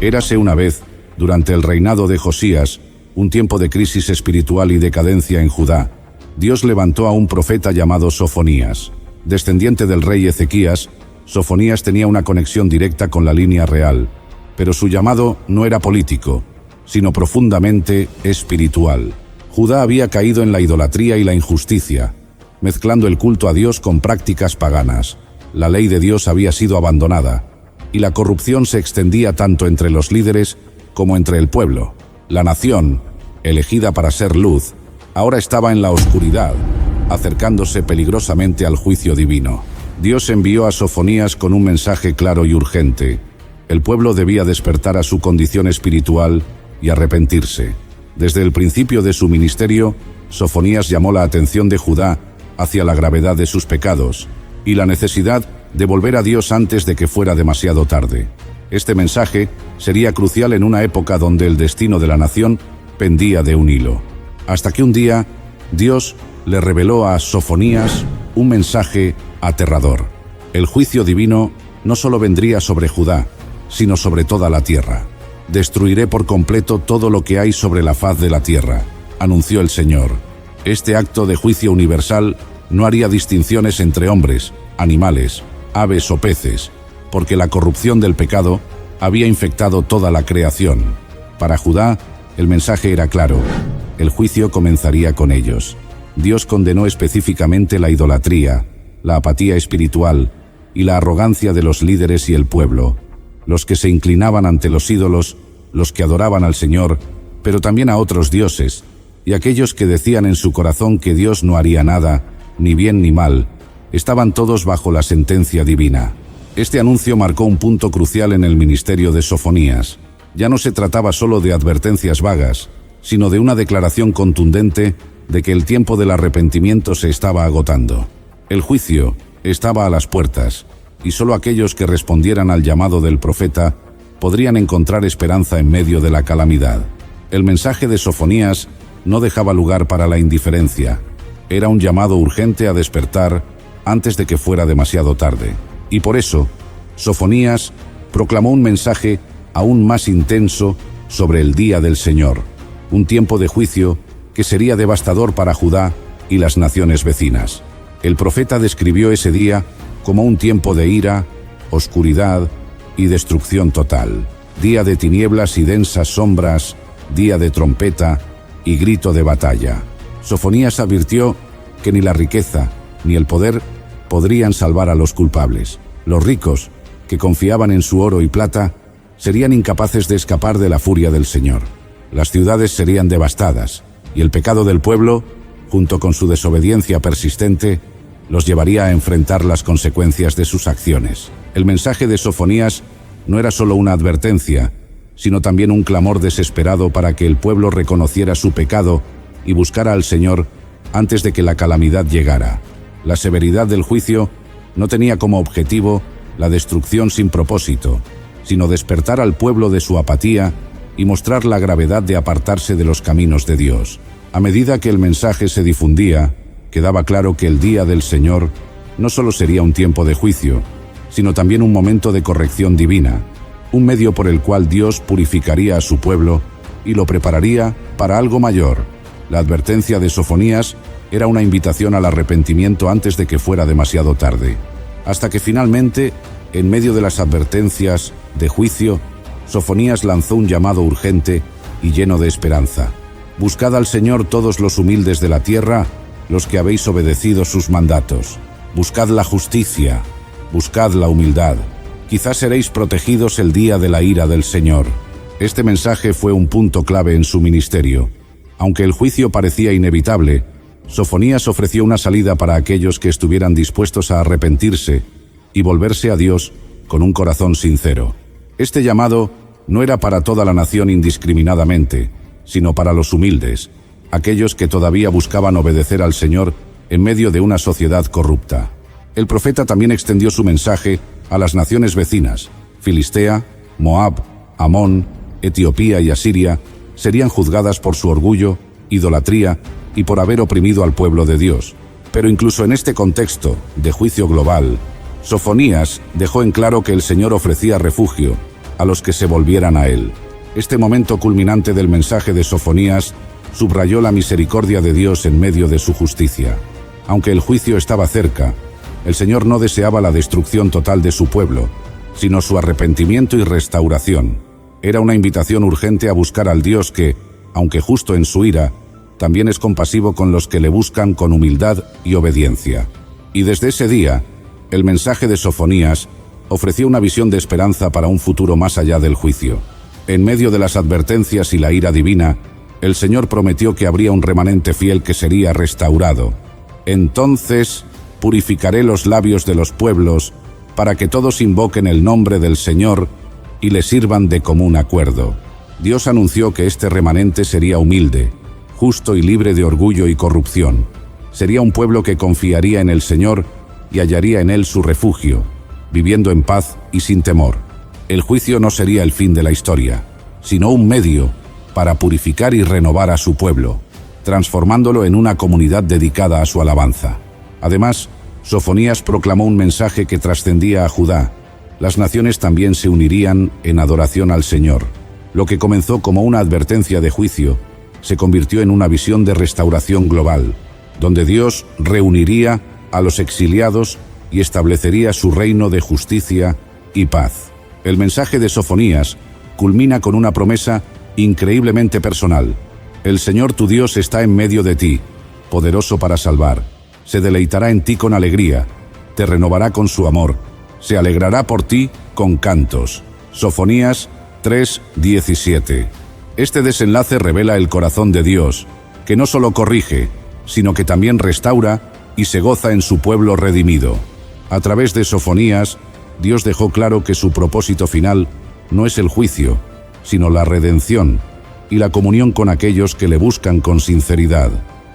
Érase una vez, durante el reinado de Josías, un tiempo de crisis espiritual y decadencia en Judá. Dios levantó a un profeta llamado Sofonías. Descendiente del rey Ezequías, Sofonías tenía una conexión directa con la línea real, pero su llamado no era político, sino profundamente espiritual. Judá había caído en la idolatría y la injusticia, mezclando el culto a Dios con prácticas paganas. La ley de Dios había sido abandonada, y la corrupción se extendía tanto entre los líderes como entre el pueblo. La nación, elegida para ser luz, ahora estaba en la oscuridad, acercándose peligrosamente al juicio divino. Dios envió a Sofonías con un mensaje claro y urgente. El pueblo debía despertar a su condición espiritual y arrepentirse. Desde el principio de su ministerio, Sofonías llamó la atención de Judá hacia la gravedad de sus pecados y la necesidad de volver a Dios antes de que fuera demasiado tarde. Este mensaje sería crucial en una época donde el destino de la nación pendía de un hilo. Hasta que un día, Dios le reveló a Sofonías un mensaje aterrador. El juicio divino no solo vendría sobre Judá, sino sobre toda la tierra. «Destruiré por completo todo lo que hay sobre la faz de la tierra», anunció el Señor. Este acto de juicio universal no haría distinciones entre hombres, animales, aves o peces, porque la corrupción del pecado había infectado toda la creación. Para Judá, el mensaje era claro: el juicio comenzaría con ellos. Dios condenó específicamente la idolatría, la apatía espiritual y la arrogancia de los líderes y el pueblo, los que se inclinaban ante los ídolos, los que adoraban al Señor, pero también a otros dioses, y aquellos que decían en su corazón que Dios no haría nada, ni bien ni mal, estaban todos bajo la sentencia divina. Este anuncio marcó un punto crucial en el ministerio de Sofonías. Ya no se trataba solo de advertencias vagas, sino de una declaración contundente de que el tiempo del arrepentimiento se estaba agotando. El juicio estaba a las puertas, y solo aquellos que respondieran al llamado del profeta podrían encontrar esperanza en medio de la calamidad. El mensaje de Sofonías no dejaba lugar para la indiferencia. Era un llamado urgente a despertar antes de que fuera demasiado tarde. Y por eso, Sofonías proclamó un mensaje aún más intenso sobre el día del Señor, un tiempo de juicio que sería devastador para Judá y las naciones vecinas. El profeta describió ese día como un tiempo de ira, oscuridad y destrucción total, día de tinieblas y densas sombras, día de trompeta y grito de batalla. Sofonías advirtió que ni la riqueza ni el poder podrían salvar a los culpables. Los ricos, que confiaban en su oro y plata, serían incapaces de escapar de la furia del Señor. Las ciudades serían devastadas, y el pecado del pueblo, junto con su desobediencia persistente, los llevaría a enfrentar las consecuencias de sus acciones. El mensaje de Sofonías no era solo una advertencia, sino también un clamor desesperado para que el pueblo reconociera su pecado y buscara al Señor antes de que la calamidad llegara. La severidad del juicio no tenía como objetivo la destrucción sin propósito, sino despertar al pueblo de su apatía y mostrar la gravedad de apartarse de los caminos de Dios. A medida que el mensaje se difundía, quedaba claro que el día del Señor no solo sería un tiempo de juicio, sino también un momento de corrección divina, un medio por el cual Dios purificaría a su pueblo y lo prepararía para algo mayor. La advertencia de Sofonías era una invitación al arrepentimiento antes de que fuera demasiado tarde, hasta que finalmente, en medio de las advertencias de juicio, Sofonías lanzó un llamado urgente y lleno de esperanza. Buscad al Señor todos los humildes de la tierra, los que habéis obedecido sus mandatos. Buscad la justicia, buscad la humildad. Quizás seréis protegidos el día de la ira del Señor. Este mensaje fue un punto clave en su ministerio. Aunque el juicio parecía inevitable, Sofonías ofreció una salida para aquellos que estuvieran dispuestos a arrepentirse y volverse a Dios con un corazón sincero. Este llamado no era para toda la nación indiscriminadamente, sino para los humildes, aquellos que todavía buscaban obedecer al Señor en medio de una sociedad corrupta. El profeta también extendió su mensaje a las naciones vecinas. Filistea, Moab, Amón, Etiopía y Asiria serían juzgadas por su orgullo, idolatría y por haber oprimido al pueblo de Dios. Pero incluso en este contexto de juicio global, Sofonías dejó en claro que el Señor ofrecía refugio a los que se volvieran a él. Este momento culminante del mensaje de Sofonías subrayó la misericordia de Dios en medio de su justicia. Aunque el juicio estaba cerca, el Señor no deseaba la destrucción total de su pueblo, sino su arrepentimiento y restauración. Era una invitación urgente a buscar al Dios que, aunque justo en su ira, también es compasivo con los que le buscan con humildad y obediencia. Y desde ese día, el mensaje de Sofonías ofreció una visión de esperanza para un futuro más allá del juicio. En medio de las advertencias y la ira divina, el Señor prometió que habría un remanente fiel que sería restaurado. Entonces purificaré los labios de los pueblos, para que todos invoquen el nombre del Señor y le sirvan de común acuerdo. Dios anunció que este remanente sería humilde, justo y libre de orgullo y corrupción. Sería un pueblo que confiaría en el Señor y hallaría en él su refugio, viviendo en paz y sin temor. El juicio no sería el fin de la historia, sino un medio para purificar y renovar a su pueblo, transformándolo en una comunidad dedicada a su alabanza. Además, Sofonías proclamó un mensaje que trascendía a Judá. Las naciones también se unirían en adoración al Señor. Lo que comenzó como una advertencia de juicio, se convirtió en una visión de restauración global, donde Dios reuniría a los exiliados y establecería su reino de justicia y paz. El mensaje de Sofonías culmina con una promesa increíblemente personal. El Señor tu Dios está en medio de ti, poderoso para salvar. Se deleitará en ti con alegría, te renovará con su amor, se alegrará por ti con cantos. Sofonías 3:17. Este desenlace revela el corazón de Dios, que no solo corrige, sino que también restaura y se goza en su pueblo redimido. A través de Sofonías, Dios dejó claro que su propósito final no es el juicio, sino la redención y la comunión con aquellos que le buscan con sinceridad.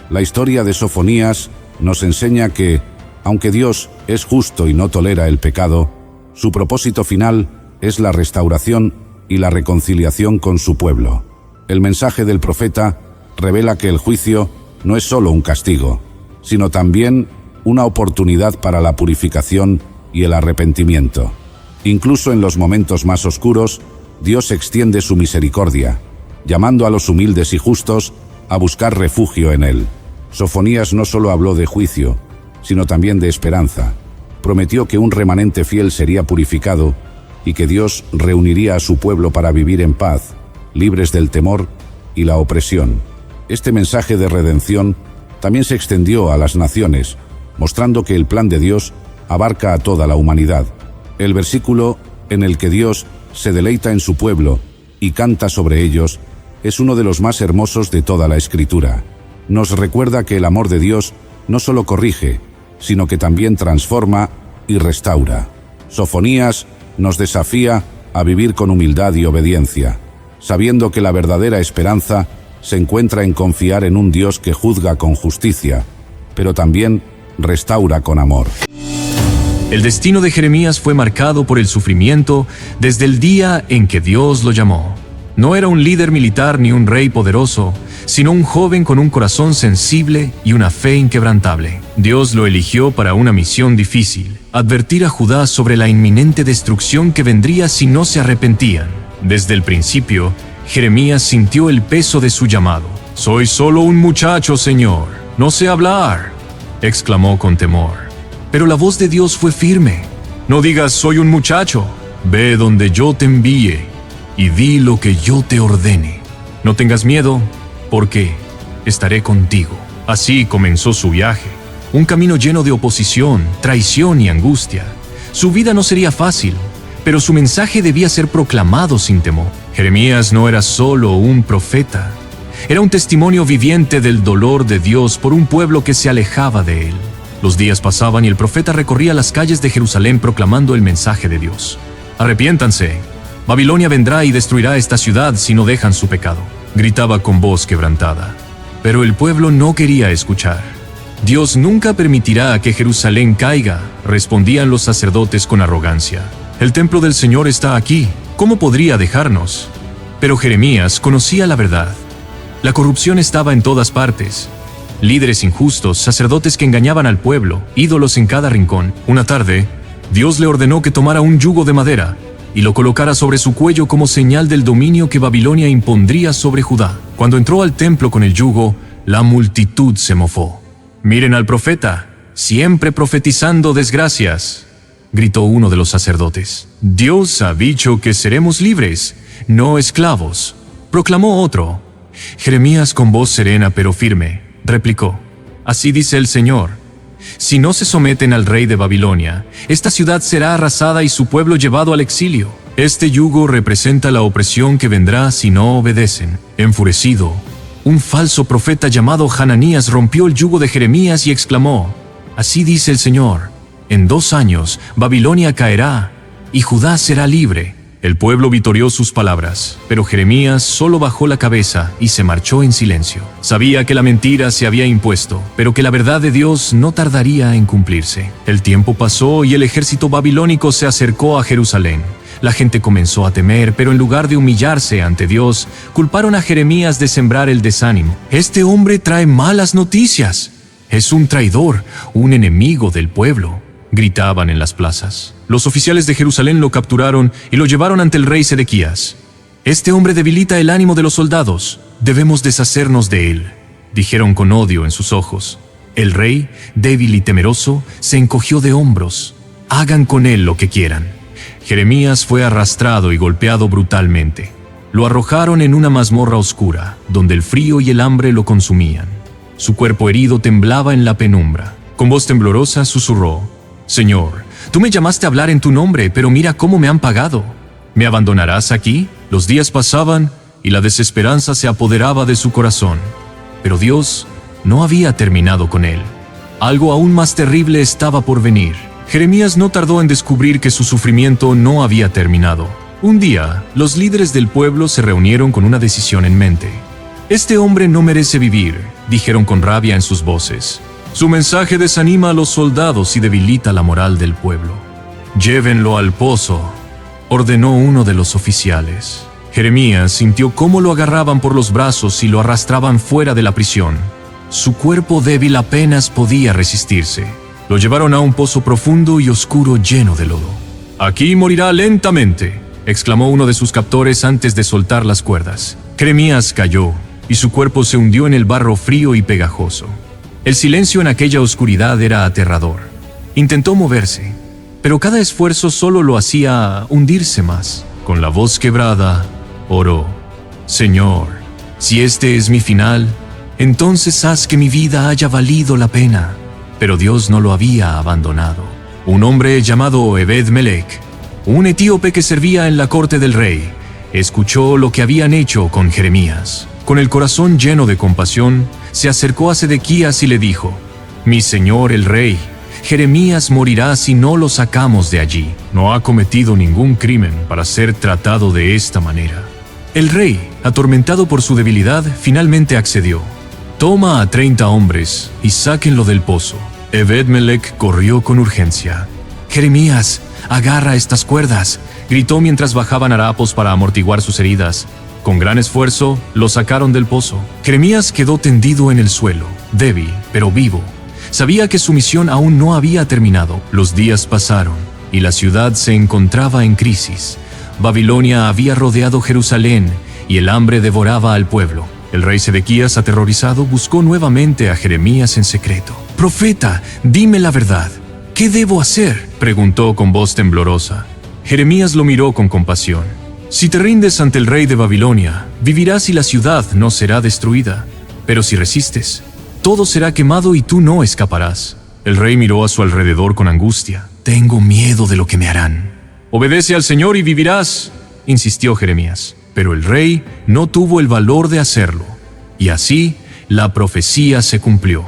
La historia de Sofonías nos enseña que, aunque Dios es justo y no tolera el pecado, su propósito final es la restauración y la reconciliación con su pueblo. El mensaje del profeta revela que el juicio no es solo un castigo, sino también una oportunidad para la purificación y el arrepentimiento. Incluso en los momentos más oscuros, Dios extiende su misericordia, llamando a los humildes y justos a buscar refugio en Él. Sofonías no solo habló de juicio, sino también de esperanza. Prometió que un remanente fiel sería purificado y que Dios reuniría a su pueblo para vivir en paz, libres del temor y la opresión. Este mensaje de redención también se extendió a las naciones, mostrando que el plan de Dios abarca a toda la humanidad. El versículo en el que Dios se deleita en su pueblo y canta sobre ellos es uno de los más hermosos de toda la Escritura. Nos recuerda que el amor de Dios no solo corrige, sino que también transforma y restaura. Sofonías nos desafía a vivir con humildad y obediencia, sabiendo que la verdadera esperanza se encuentra en confiar en un Dios que juzga con justicia, pero también restaura con amor. El destino de Jeremías fue marcado por el sufrimiento desde el día en que Dios lo llamó. No era un líder militar ni un rey poderoso, sino un joven con un corazón sensible y una fe inquebrantable. Dios lo eligió para una misión difícil: advertir a Judá sobre la inminente destrucción que vendría si no se arrepentían. Desde el principio, Jeremías sintió el peso de su llamado. «Soy solo un muchacho, Señor, no sé hablar», exclamó con temor. Pero la voz de Dios fue firme. «No digas soy un muchacho, ve donde yo te envíe y di lo que yo te ordene. No tengas miedo, porque estaré contigo». Así comenzó su viaje, un camino lleno de oposición, traición y angustia. Su vida no sería fácil, pero su mensaje debía ser proclamado sin temor. Jeremías no era solo un profeta, era un testimonio viviente del dolor de Dios por un pueblo que se alejaba de él. Los días pasaban y el profeta recorría las calles de Jerusalén proclamando el mensaje de Dios. «Arrepiéntanse, Babilonia vendrá y destruirá esta ciudad si no dejan su pecado», gritaba con voz quebrantada. Pero el pueblo no quería escuchar. «Dios nunca permitirá que Jerusalén caiga», respondían los sacerdotes con arrogancia. «El templo del Señor está aquí, ¿cómo podría dejarnos?». Pero Jeremías conocía la verdad. La corrupción estaba en todas partes. Líderes injustos, sacerdotes que engañaban al pueblo, ídolos en cada rincón. Una tarde, Dios le ordenó que tomara un yugo de madera, y lo colocara sobre su cuello como señal del dominio que Babilonia impondría sobre Judá. Cuando entró al templo con el yugo, la multitud se mofó. «Miren al profeta, siempre profetizando desgracias», gritó uno de los sacerdotes. «Dios ha dicho que seremos libres, no esclavos», proclamó otro. Jeremías, con voz serena pero firme, replicó: «Así dice el Señor. Si no se someten al rey de Babilonia, esta ciudad será arrasada y su pueblo llevado al exilio. Este yugo representa la opresión que vendrá si no obedecen». Enfurecido, un falso profeta llamado Hananías rompió el yugo de Jeremías y exclamó: «Así dice el Señor, en 2 años Babilonia caerá y Judá será libre». El pueblo vitorió sus palabras, pero Jeremías solo bajó la cabeza y se marchó en silencio. Sabía que la mentira se había impuesto, pero que la verdad de Dios no tardaría en cumplirse. El tiempo pasó y el ejército babilónico se acercó a Jerusalén. La gente comenzó a temer, pero en lugar de humillarse ante Dios, culparon a Jeremías de sembrar el desánimo. «Este hombre trae malas noticias. Es un traidor, un enemigo del pueblo», gritaban en las plazas. Los oficiales de Jerusalén lo capturaron y lo llevaron ante el rey Sedequías. «Este hombre debilita el ánimo de los soldados. Debemos deshacernos de él», dijeron con odio en sus ojos. El rey, débil y temeroso, se encogió de hombros. «Hagan con él lo que quieran». Jeremías fue arrastrado y golpeado brutalmente. Lo arrojaron en una mazmorra oscura, donde el frío y el hambre lo consumían. Su cuerpo herido temblaba en la penumbra. Con voz temblorosa susurró: «Señor, tú me llamaste a hablar en tu nombre, pero mira cómo me han pagado. ¿Me abandonarás aquí?». Los días pasaban y la desesperanza se apoderaba de su corazón. Pero Dios no había terminado con él. Algo aún más terrible estaba por venir. Jeremías no tardó en descubrir que su sufrimiento no había terminado. Un día, los líderes del pueblo se reunieron con una decisión en mente. «Este hombre no merece vivir», dijeron con rabia en sus voces. «Su mensaje desanima a los soldados y debilita la moral del pueblo». «Llévenlo al pozo», ordenó uno de los oficiales. Jeremías sintió cómo lo agarraban por los brazos y lo arrastraban fuera de la prisión. Su cuerpo débil apenas podía resistirse. Lo llevaron a un pozo profundo y oscuro lleno de lodo. «Aquí morirá lentamente», exclamó uno de sus captores antes de soltar las cuerdas. Jeremías cayó y su cuerpo se hundió en el barro frío y pegajoso. El silencio en aquella oscuridad era aterrador. Intentó moverse, pero cada esfuerzo solo lo hacía hundirse más. Con la voz quebrada, oró: «Señor, si este es mi final, entonces haz que mi vida haya valido la pena». Pero Dios no lo había abandonado. Un hombre llamado Ebed-Melech, un etíope que servía en la corte del rey, escuchó lo que habían hecho con Jeremías. Con el corazón lleno de compasión, se acercó a Sedequías y le dijo: «Mi señor el rey, Jeremías morirá si no lo sacamos de allí. No ha cometido ningún crimen para ser tratado de esta manera». El rey, atormentado por su debilidad, finalmente accedió. «Toma a 30 hombres y sáquenlo del pozo». Ebed-Melech corrió con urgencia. «Jeremías, agarra estas cuerdas», gritó mientras bajaban harapos para amortiguar sus heridas. Con gran esfuerzo, lo sacaron del pozo. Jeremías quedó tendido en el suelo, débil, pero vivo. Sabía que su misión aún no había terminado. Los días pasaron y la ciudad se encontraba en crisis. Babilonia había rodeado Jerusalén y el hambre devoraba al pueblo. El rey Sedequías, aterrorizado, buscó nuevamente a Jeremías en secreto. «Profeta, dime la verdad. ¿Qué debo hacer?», preguntó con voz temblorosa. Jeremías lo miró con compasión. «Si te rindes ante el rey de Babilonia, vivirás y la ciudad no será destruida. Pero si resistes, todo será quemado y tú no escaparás». El rey miró a su alrededor con angustia. «Tengo miedo de lo que me harán». «Obedece al Señor y vivirás», insistió Jeremías. Pero el rey no tuvo el valor de hacerlo, y así la profecía se cumplió.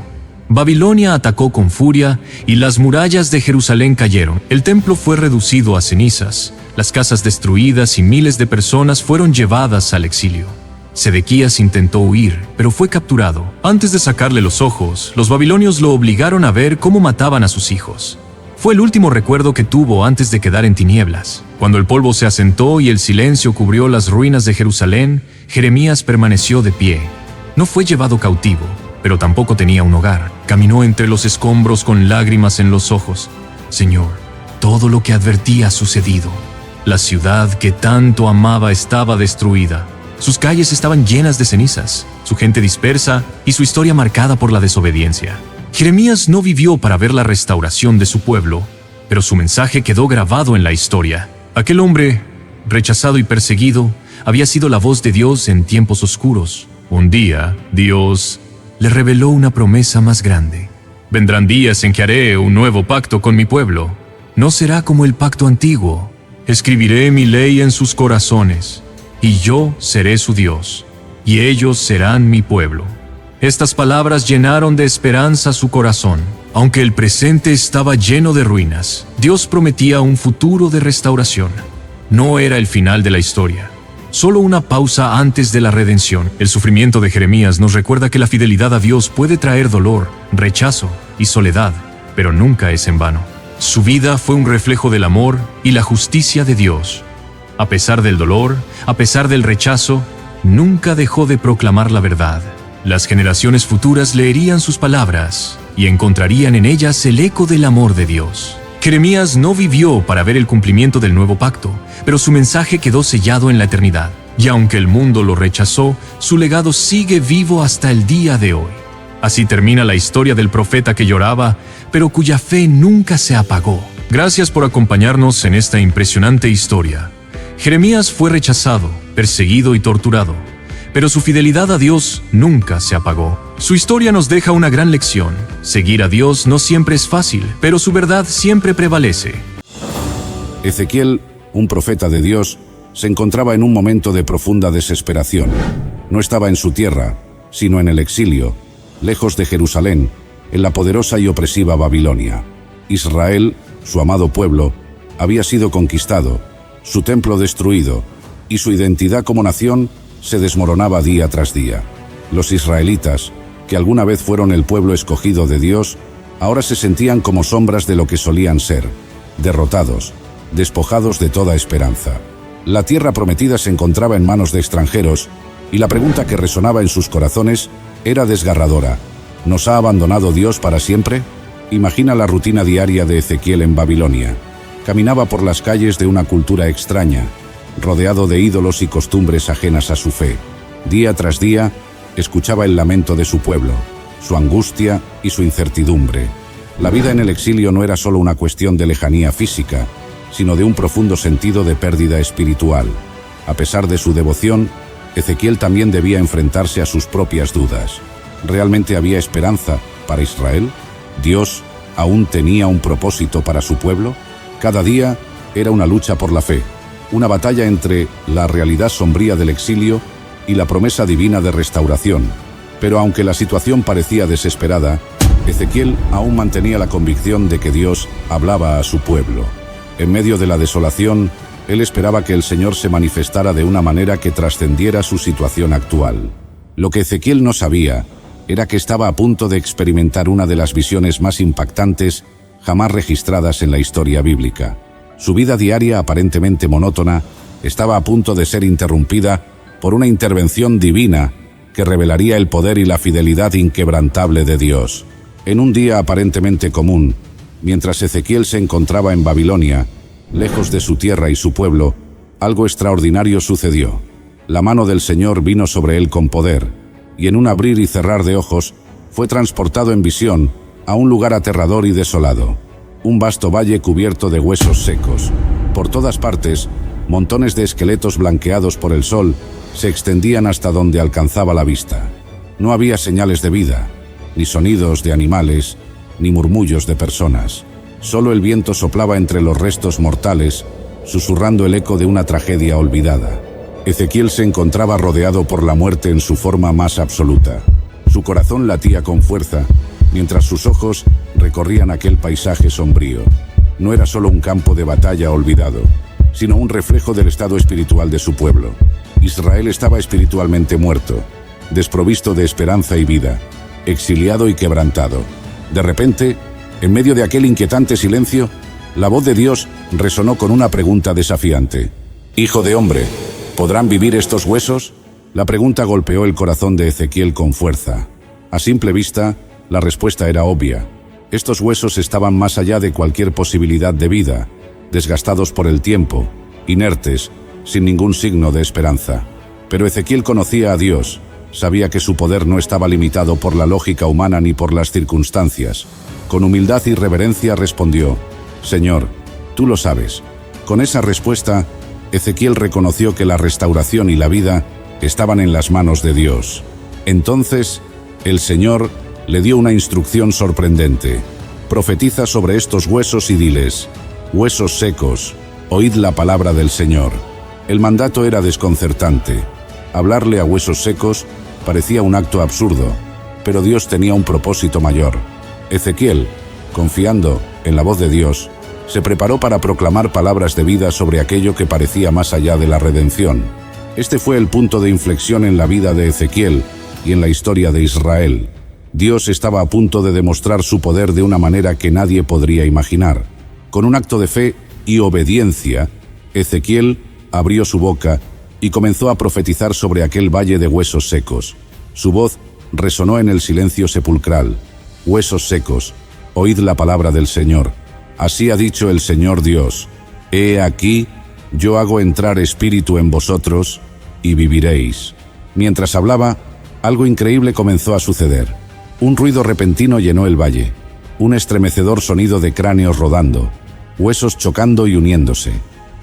Babilonia atacó con furia y las murallas de Jerusalén cayeron. El templo fue reducido a cenizas, las casas destruidas y miles de personas fueron llevadas al exilio. Sedequías intentó huir, pero fue capturado. Antes de sacarle los ojos, los babilonios lo obligaron a ver cómo mataban a sus hijos. Fue el último recuerdo que tuvo antes de quedar en tinieblas. Cuando el polvo se asentó y el silencio cubrió las ruinas de Jerusalén, Jeremías permaneció de pie. No fue llevado cautivo, pero tampoco tenía un hogar. Caminó entre los escombros con lágrimas en los ojos. «Señor, todo lo que advertí ha sucedido. La ciudad que tanto amaba estaba destruida. Sus calles estaban llenas de cenizas, su gente dispersa y su historia marcada por la desobediencia. Jeremías no vivió para ver la restauración de su pueblo, pero su mensaje quedó grabado en la historia. Aquel hombre, rechazado y perseguido, había sido la voz de Dios en tiempos oscuros. Un día, Dios le reveló una promesa más grande. Vendrán días en que haré un nuevo pacto con mi pueblo. No será como el pacto antiguo. Escribiré mi ley en sus corazones, y yo seré su Dios, y ellos serán mi pueblo. Estas palabras llenaron de esperanza su corazón. Aunque el presente estaba lleno de ruinas, Dios prometía un futuro de restauración. No era el final de la historia, solo una pausa antes de la redención. El sufrimiento de Jeremías nos recuerda que la fidelidad a Dios puede traer dolor, rechazo y soledad, pero nunca es en vano. Su vida fue un reflejo del amor y la justicia de Dios. A pesar del dolor, a pesar del rechazo, nunca dejó de proclamar la verdad. Las generaciones futuras leerían sus palabras y encontrarían en ellas el eco del amor de Dios. Jeremías no vivió para ver el cumplimiento del nuevo pacto, pero su mensaje quedó sellado en la eternidad. Y aunque el mundo lo rechazó, su legado sigue vivo hasta el día de hoy. Así termina la historia del profeta que lloraba, pero cuya fe nunca se apagó. Gracias por acompañarnos en esta impresionante historia. Jeremías fue rechazado, perseguido y torturado, pero su fidelidad a Dios nunca se apagó. Su historia nos deja una gran lección. Seguir a Dios no siempre es fácil, pero su verdad siempre prevalece. Ezequiel, un profeta de Dios, se encontraba en un momento de profunda desesperación. No estaba en su tierra, sino en el exilio, lejos de Jerusalén, en la poderosa y opresiva Babilonia. Israel, su amado pueblo, había sido conquistado, su templo destruido, y su identidad como nación se desmoronaba día tras día. Los israelitas, que alguna vez fueron el pueblo escogido de Dios, ahora se sentían como sombras de lo que solían ser, derrotados, despojados de toda esperanza. La tierra prometida se encontraba en manos de extranjeros, y la pregunta que resonaba en sus corazones era desgarradora. ¿Nos ha abandonado Dios para siempre? Imagina la rutina diaria de Ezequiel en Babilonia. Caminaba por las calles de una cultura extraña, rodeado de ídolos y costumbres ajenas a su fe. Día tras día, escuchaba el lamento de su pueblo, su angustia y su incertidumbre. La vida en el exilio no era solo una cuestión de lejanía física, sino de un profundo sentido de pérdida espiritual. A pesar de su devoción, Ezequiel también debía enfrentarse a sus propias dudas. ¿Realmente había esperanza para Israel? ¿Dios aún tenía un propósito para su pueblo? Cada día era una lucha por la fe, una batalla entre la realidad sombría del exilio y la promesa divina de restauración. Pero aunque la situación parecía desesperada, Ezequiel aún mantenía la convicción de que Dios hablaba a su pueblo. En medio de la desolación, él esperaba que el Señor se manifestara de una manera que trascendiera su situación actual. Lo que Ezequiel no sabía era que estaba a punto de experimentar una de las visiones más impactantes jamás registradas en la historia bíblica. Su vida diaria, aparentemente monótona, estaba a punto de ser interrumpida por una intervención divina que revelaría el poder y la fidelidad inquebrantable de Dios. En un día aparentemente común, mientras Ezequiel se encontraba en Babilonia, lejos de su tierra y su pueblo, algo extraordinario sucedió. La mano del Señor vino sobre él con poder, y en un abrir y cerrar de ojos, fue transportado en visión a un lugar aterrador y desolado. Un vasto valle cubierto de huesos secos. Por todas partes, montones de esqueletos blanqueados por el sol se extendían hasta donde alcanzaba la vista. No había señales de vida, ni sonidos de animales, ni murmullos de personas. Solo el viento soplaba entre los restos mortales, susurrando el eco de una tragedia olvidada. Ezequiel se encontraba rodeado por la muerte en su forma más absoluta. Su corazón latía con fuerza, mientras sus ojos recorrían aquel paisaje sombrío. No era solo un campo de batalla olvidado, sino un reflejo del estado espiritual de su pueblo. Israel estaba espiritualmente muerto, desprovisto de esperanza y vida, exiliado y quebrantado. De repente, en medio de aquel inquietante silencio, la voz de Dios resonó con una pregunta desafiante. «Hijo de hombre, ¿podrán vivir estos huesos?». La pregunta golpeó el corazón de Ezequiel con fuerza. A simple vista, la respuesta era obvia. Estos huesos estaban más allá de cualquier posibilidad de vida, desgastados por el tiempo, inertes, sin ningún signo de esperanza. Pero Ezequiel conocía a Dios, sabía que su poder no estaba limitado por la lógica humana ni por las circunstancias. Con humildad y reverencia respondió: Señor, tú lo sabes. Con esa respuesta, Ezequiel reconoció que la restauración y la vida estaban en las manos de Dios. Entonces, el Señor le dio una instrucción sorprendente. Profetiza sobre estos huesos y diles: huesos secos, oíd la palabra del Señor. El mandato era desconcertante. Hablarle a huesos secos parecía un acto absurdo, pero Dios tenía un propósito mayor. Ezequiel, confiando en la voz de Dios, se preparó para proclamar palabras de vida sobre aquello que parecía más allá de la redención. Este fue el punto de inflexión en la vida de Ezequiel y en la historia de Israel. Dios estaba a punto de demostrar su poder de una manera que nadie podría imaginar. Con un acto de fe y obediencia, Ezequiel abrió su boca y comenzó a profetizar sobre aquel valle de huesos secos. Su voz resonó en el silencio sepulcral. Huesos secos, oíd la palabra del Señor. Así ha dicho el Señor Dios: He aquí, yo hago entrar espíritu en vosotros, y viviréis. Mientras hablaba, algo increíble comenzó a suceder. Un ruido repentino llenó el valle, un estremecedor sonido de cráneos rodando, huesos chocando y uniéndose,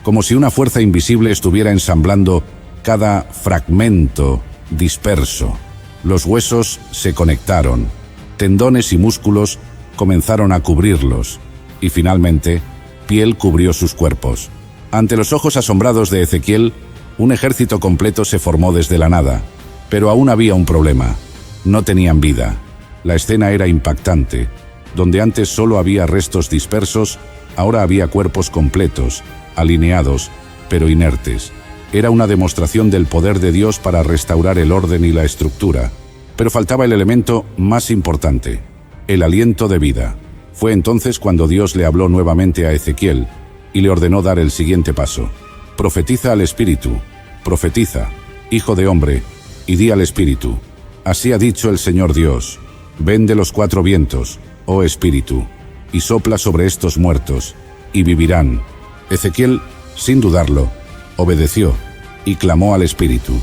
como si una fuerza invisible estuviera ensamblando cada fragmento disperso. Los huesos se conectaron, tendones y músculos comenzaron a cubrirlos, y finalmente, piel cubrió sus cuerpos. Ante los ojos asombrados de Ezequiel, un ejército completo se formó desde la nada, pero aún había un problema: no tenían vida. La escena era impactante. Donde antes solo había restos dispersos, ahora había cuerpos completos, alineados, pero inertes. Era una demostración del poder de Dios para restaurar el orden y la estructura. Pero faltaba el elemento más importante: el aliento de vida. Fue entonces cuando Dios le habló nuevamente a Ezequiel y le ordenó dar el siguiente paso: profetiza al Espíritu, profetiza, hijo de hombre, y di al Espíritu: así ha dicho el Señor Dios, ven de los cuatro vientos, oh Espíritu, y sopla sobre estos muertos, y vivirán. Ezequiel, sin dudarlo, obedeció y clamó al Espíritu.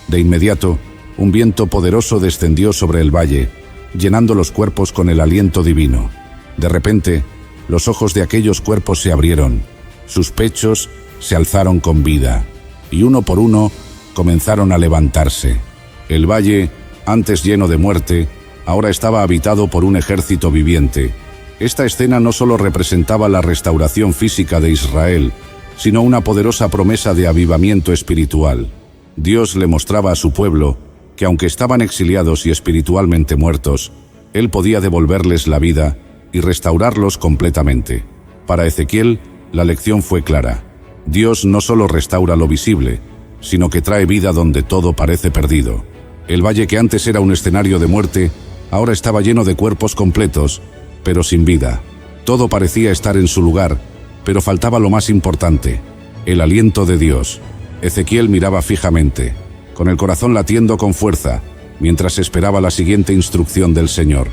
De inmediato, un viento poderoso descendió sobre el valle, llenando los cuerpos con el aliento divino. De repente, los ojos de aquellos cuerpos se abrieron, sus pechos se alzaron con vida, y uno por uno comenzaron a levantarse. El valle, antes lleno de muerte, ahora estaba habitado por un ejército viviente. Esta escena no solo representaba la restauración física de Israel, sino una poderosa promesa de avivamiento espiritual. Dios le mostraba a su pueblo que aunque estaban exiliados y espiritualmente muertos, Él podía devolverles la vida y restaurarlos completamente. Para Ezequiel, la lección fue clara: Dios no solo restaura lo visible, sino que trae vida donde todo parece perdido. El valle que antes era un escenario de muerte, ahora estaba lleno de cuerpos completos, pero sin vida. Todo parecía estar en su lugar, pero faltaba lo más importante: el aliento de Dios. Ezequiel miraba fijamente, con el corazón latiendo con fuerza, mientras esperaba la siguiente instrucción del Señor.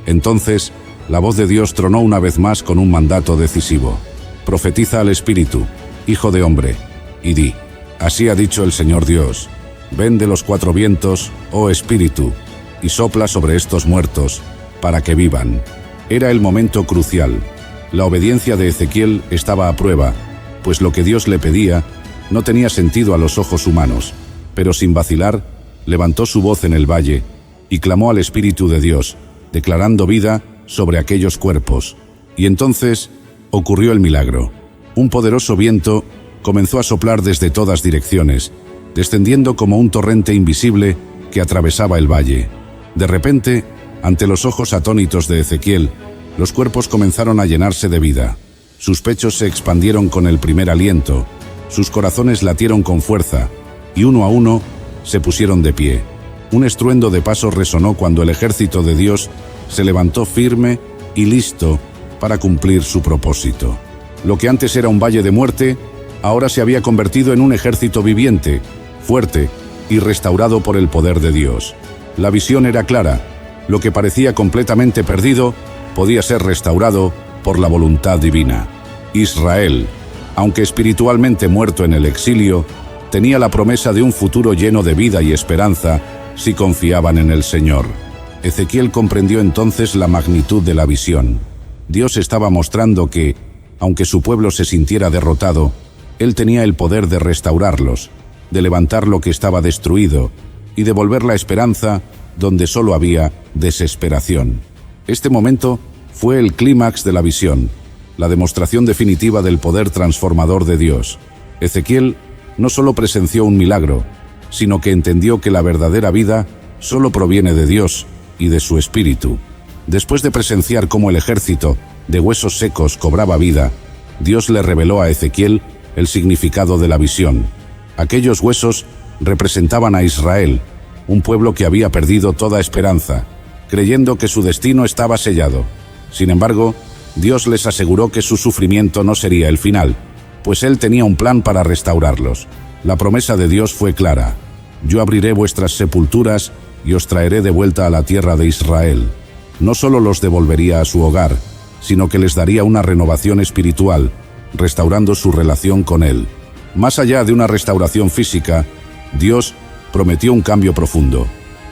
Entonces, la voz de Dios tronó una vez más con un mandato decisivo: profetiza al Espíritu, hijo de hombre, y di: así ha dicho el Señor Dios, ven de los cuatro vientos, oh Espíritu, y sopla sobre estos muertos, para que vivan. Era el momento crucial. La obediencia de Ezequiel estaba a prueba, pues lo que Dios le pedía no tenía sentido a los ojos humanos, pero sin vacilar, levantó su voz en el valle y clamó al Espíritu de Dios, declarando vida sobre aquellos cuerpos. Y entonces ocurrió el milagro. Un poderoso viento comenzó a soplar desde todas direcciones, descendiendo como un torrente invisible que atravesaba el valle. De repente, ante los ojos atónitos de Ezequiel, los cuerpos comenzaron a llenarse de vida. Sus pechos se expandieron con el primer aliento, sus corazones latieron con fuerza, y uno a uno se pusieron de pie. Un estruendo de pasos resonó cuando el ejército de Dios se levantó firme y listo para cumplir su propósito. Lo que antes era un valle de muerte, ahora se había convertido en un ejército viviente, fuerte y restaurado por el poder de Dios. La visión era clara: lo que parecía completamente perdido podía ser restaurado por la voluntad divina. Israel, Aunque espiritualmente muerto en el exilio, tenía la promesa de un futuro lleno de vida y esperanza si confiaban en el Señor. Ezequiel comprendió entonces la magnitud de la visión. Dios estaba mostrando que, aunque su pueblo se sintiera derrotado, Él tenía el poder de restaurarlos, de levantar lo que estaba destruido y de volver la esperanza donde solo había desesperación. Este momento fue el clímax de la visión, la demostración definitiva del poder transformador de Dios. Ezequiel no solo presenció un milagro, sino que entendió que la verdadera vida solo proviene de Dios y de su Espíritu. Después de presenciar cómo el ejército de huesos secos cobraba vida, Dios le reveló a Ezequiel el significado de la visión. Aquellos huesos representaban a Israel, un pueblo que había perdido toda esperanza, creyendo que su destino estaba sellado. Sin embargo, Dios les aseguró que su sufrimiento no sería el final, pues Él tenía un plan para restaurarlos. La promesa de Dios fue clara: yo abriré vuestras sepulturas y os traeré de vuelta a la tierra de Israel. No solo los devolvería a su hogar, sino que les daría una renovación espiritual, restaurando su relación con Él. Más allá de una restauración física, Dios prometió un cambio profundo.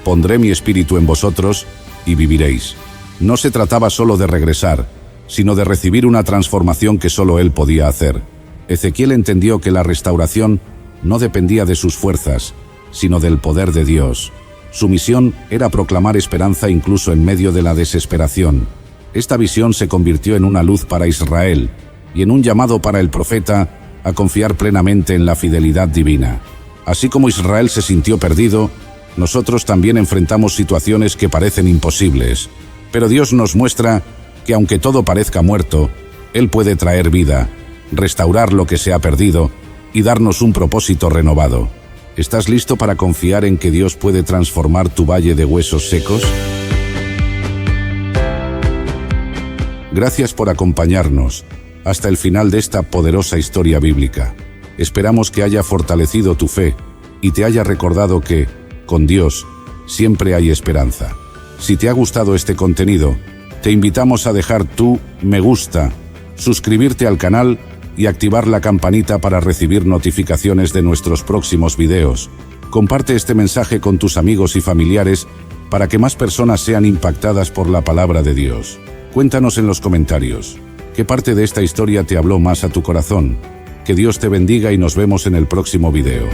Pondré mi espíritu en vosotros y viviréis. No se trataba solo de regresar, sino de recibir una transformación que solo Él podía hacer. Ezequiel entendió que la restauración no dependía de sus fuerzas, sino del poder de Dios. Su misión era proclamar esperanza incluso en medio de la desesperación. Esta visión se convirtió en una luz para Israel y en un llamado para el profeta a confiar plenamente en la fidelidad divina. Así como Israel se sintió perdido, nosotros también enfrentamos situaciones que parecen imposibles. Pero Dios nos muestra que aunque todo parezca muerto, Él puede traer vida, restaurar lo que se ha perdido y darnos un propósito renovado. ¿Estás listo para confiar en que Dios puede transformar tu valle de huesos secos? Gracias por acompañarnos hasta el final de esta poderosa historia bíblica. Esperamos que haya fortalecido tu fe y te haya recordado que, con Dios, siempre hay esperanza. Si te ha gustado este contenido, te invitamos a dejar tu me gusta, suscribirte al canal y activar la campanita para recibir notificaciones de nuestros próximos videos. Comparte este mensaje con tus amigos y familiares para que más personas sean impactadas por la palabra de Dios. Cuéntanos en los comentarios qué parte de esta historia te habló más a tu corazón. Que Dios te bendiga y nos vemos en el próximo video.